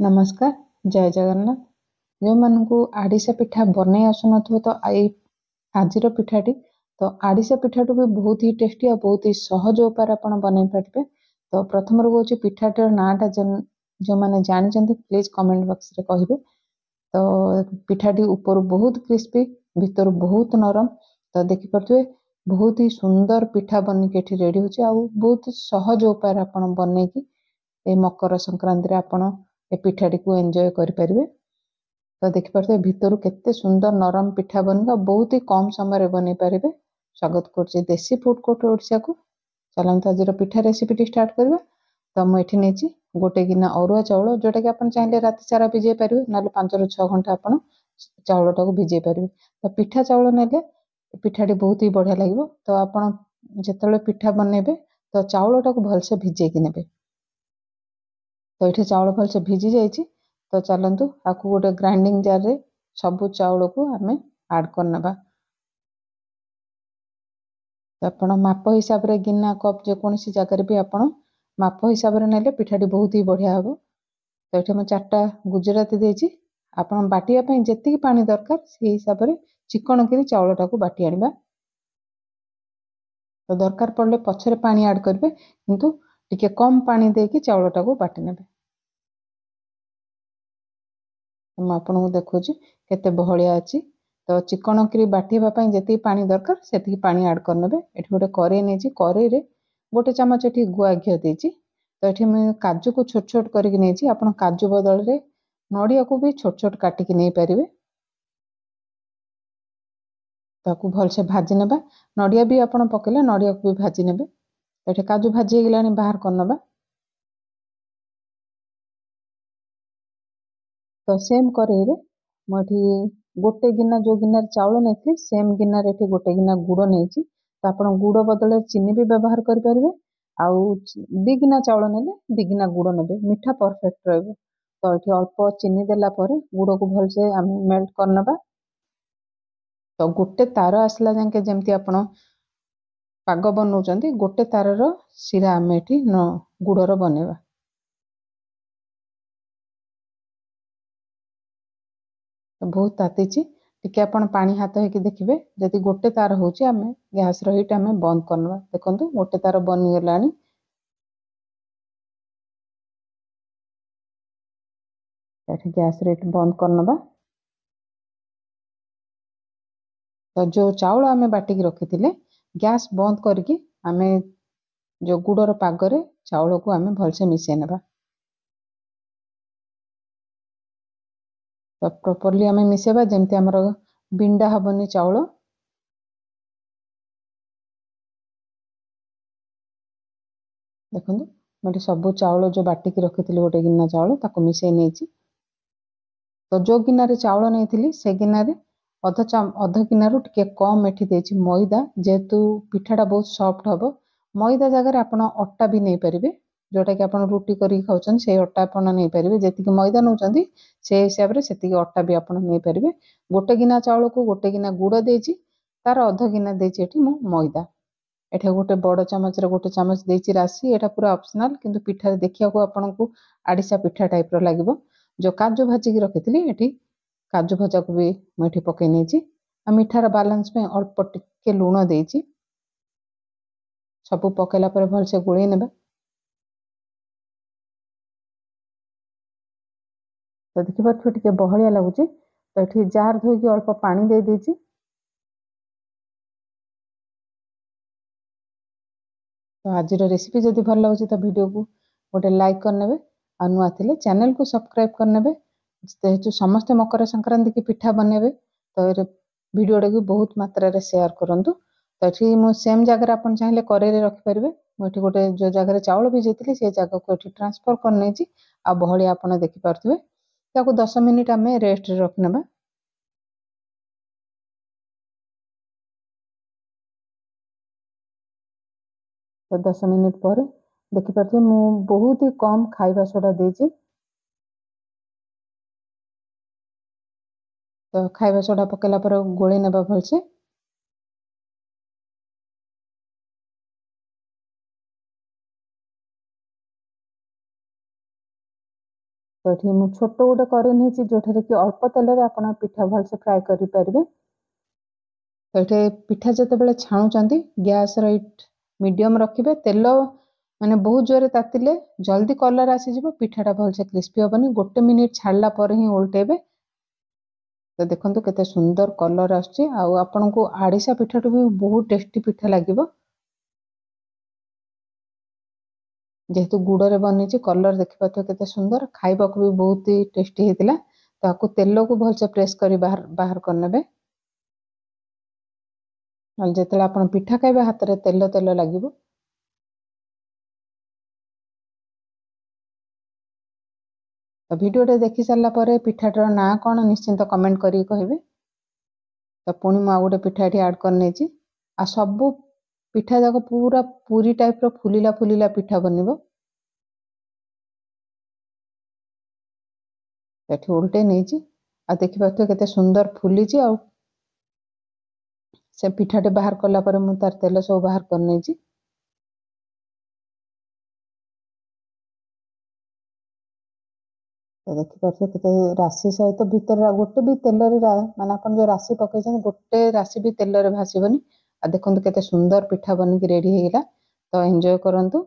नमस्कार जय जगन्नाथ जो मानू आड़िशा पिठा बनई आसुन तो आज पिठाटी तो आड़िशा पिठाटू भी बहुत ही टेस्टी और बहुत ही सहज उपाय आप बनई पारे। तो प्रथम रोज पिठाटीर नाटा जो मैंने जानते प्लीज कमेंट बॉक्स रे कहिबे। तो पिठाटी ऊपर बहुत क्रिस्पी भीतर बहुत नरम तो देखिपे बहुत ही सुंदर पिठा बनिक रेडी हो बहुत सहज उपाय आप बनई कि मकर संक्रांति आपण ए पिठाटी को एंजॉय करें। तो देखिपे भीतर केते सुंदर नरम पिठा बन बहुत ही कम समय बन पारे। स्वागत कर देसी फूड कोर्ट ओडिशा को। चलते आज पिठा रेसिपी स्टार्ट करवा। तो मुझे नहीं गोटे गिना अरुआ चाउल जोटा कि आप चाहिए राति सारा भिजे पारे ना 5 ରୁ 6 घंटा आप चाउलटा को भिजे पारे। तो पिठा चाउल ने पिठाटी बहुत ही बढ़िया लगे। तो आप जिते पिठा बनइबे तो चाउलटा को भलसे भिजेकी नेबे। तो ये चाउल भलसे भिजी जाइए। तो चलतु आपको गोटे ग्राइंडिंग जार रे सबू चाउल को आम आड करना। तो आप माप हिसाब रे गिना कप जेकोसी जगह भी आप माप हिसाब रे नेले पिठाटी बहुत ही बढ़िया हम। तो ये मुझे 4टा गुजराती देछि। आप बाटिया जी पानी दरकार से हिसाब से चिकन करी चाउलटा को बाटी आनिबा। तो दरकार पड़े पछरे पानी ऐड करेंगे किंतु टिके कम पानी देकी चाउलटा को बाटी नेबे। मैं आपको देखुँ केते बहलिया अच्छी। तो चिकन करी बाटिबा जी पानी दरकार से पानी ऐड करने। ये गोटे कड़े नहीं कड़े गोटे चामच ये गुआ घी देती। तो ये मुझे काजू को छोट छोट करके नहीं आप काजू बदल में नड़िया को भी छोट छोट काटिकी नहीं पारे। ताकू भलसे भाजी नेबा। नड़िया भी आप पकेले नड़िया को भी भाजी नेबे। ये काजू भाजी गला बाहर करनबा। तो सेम कड़े मुझे गोटे गिना जो गिनार चाउल नहीं सेम गिनार ये गोटे गिना गुड़ नहीं। तो आप गुड़ बदल चीनी भी व्यवहार करेंगे। आउ 2 गिना चाउल नेले 2 गिना गुड़ नेबे मीठा परफेक्ट रहिबो। तो ये अल्प चीनी देला पर गुड़ को भलसे आम मेल्ट करनबा। तो गोटे तार आसला जाके जमती आप पाग बनाऊँ गोटे तारर शिरा आम ये गुड़र बनवा। तो बहुत ताती टिके आप पानी हाथ होके देखिए जदि गोटे तार होची आम गैस हीट आम बंद करना। देखो गोटे तार बनीगला। गैस हीट बंद करनबा। तो जो चाउल आम बाटिकी रखी थे गैस बंद करके आम जो गुड़र पागरे चाउल को आम भलसे मिसई नेबा। तो प्रॉपर्ली आम मिसेबा जमती आमर बिंडा हबनी चाउल। देखो मुझे सबू चाउल जो बाटिकी रखी गोटे गिना चाउल ताको मिसई नहीं। तो जो गिनारे चाउल नहीं से गिनारे अध गिनारू टिके कम एठी देछि मैदा जेहेतु पिठाटा बहुत सॉफ्ट हम। मैदा जगह आप अटा भी नहीं पारे जोटा कि आप रुटी करी खाऊन से अटा आप नहीं पारे। जी मैदा नौ से हिसाब से अटा भी आप नहीं पारे। गोटे गिना चाउल को गोटे गिना गुड़ देछि तार अध गिना देछि मु मैदा। एठे गोटे बड़ चामच रे गोटे चामच देछि राशि एटा पूरा ऑप्शनल किंतु पिठा देखिया को आपनको आड़िशा पिठा टाइप रो लागिबो। जो काजू भाजी की रखी थी काजू भजा को भी मुझे पकई नहीं। मीठार बालांस में अल्प टिके लुण देछि सबू पकेला पर भलसे गोळेई नेबा। तो देखिए टिके बहलिया लगुच। तो ये जार धोईकी अल्प पानी दे देछि। तो आज रेसिपी जदि भल लगे तो वीडियो को गोटे लाइक करने आ नुआ थिले चैनल को सब्सक्राइब करने। जेहेतु समस्ते मकर संक्रांति की पिठा बनेबे तो वीडियो को बहुत मात्रा रे शेयर करंतु। तो ये मु सेम जगह आप चाहिए कड़े रखिपारे मुझे गोटे जो जगह चाउल भिजती से जगह को ट्रांसफर कर आ बहलिया आप देखिपे 10 मिनिट आम रेस्ट रखने। तो 10 मिनिट पर देखिपे मु बहुत ही कम खाइबा सोडा देछि। तो खाइबा सोडा पकेला पर गोळेई नेबा भलसे। तो ये मुझे छोट गोटे करें जो कि अल्प तेल आप पिठा भलसे फ्राए करेंगे। तो ये पिठा जिते छाणुंट गैस रईट मीडियम रखिए। तेल माने बहुत जोर तातिले जल्दी कलर आसीज पिठाटा भलसे क्रिस्पी हेनी। 1 मिनिट छाड़ला पर ही ओल्टेबे। तो देखो केते सुंदर कलर आपन को आड़िशा पिठाटू भी बहुत टेस्टी पिठा लगे। जेहेतु गुड़ में बनी कलर देखिए केते सुंदर खाइबा भी बहुत ही टेस्टी होता। तो आपको तेल को भलसे प्रेस कर बाहर करने। जिते आप पिठा खाइबे हाथ में तेल तेल लगे। तो वीडियो देखि सारा पर पिठाटर ना कौन निश्चिंत कमेंट करी कहे। तो पुणी मुझे गोटे पिठा ये आड कर सबू पिठा जाक पूरा पूरी टाइप फुलिला फुलिला पिठा बनब। एठी उल्टे नहीं देखिए केते सुंदर फुली से पिठाटे बाहर कला पर मु तार तेल सब बाहर कर। तो देखिए केते राशि सहित भीतर गोटे भी तेल माने आप जो राशि पकई गोटे राशि भी तेल भासबनी। आ देखो केते सुंदर पिठा बनिक रेडी होगा। तो एंजॉय करंतु।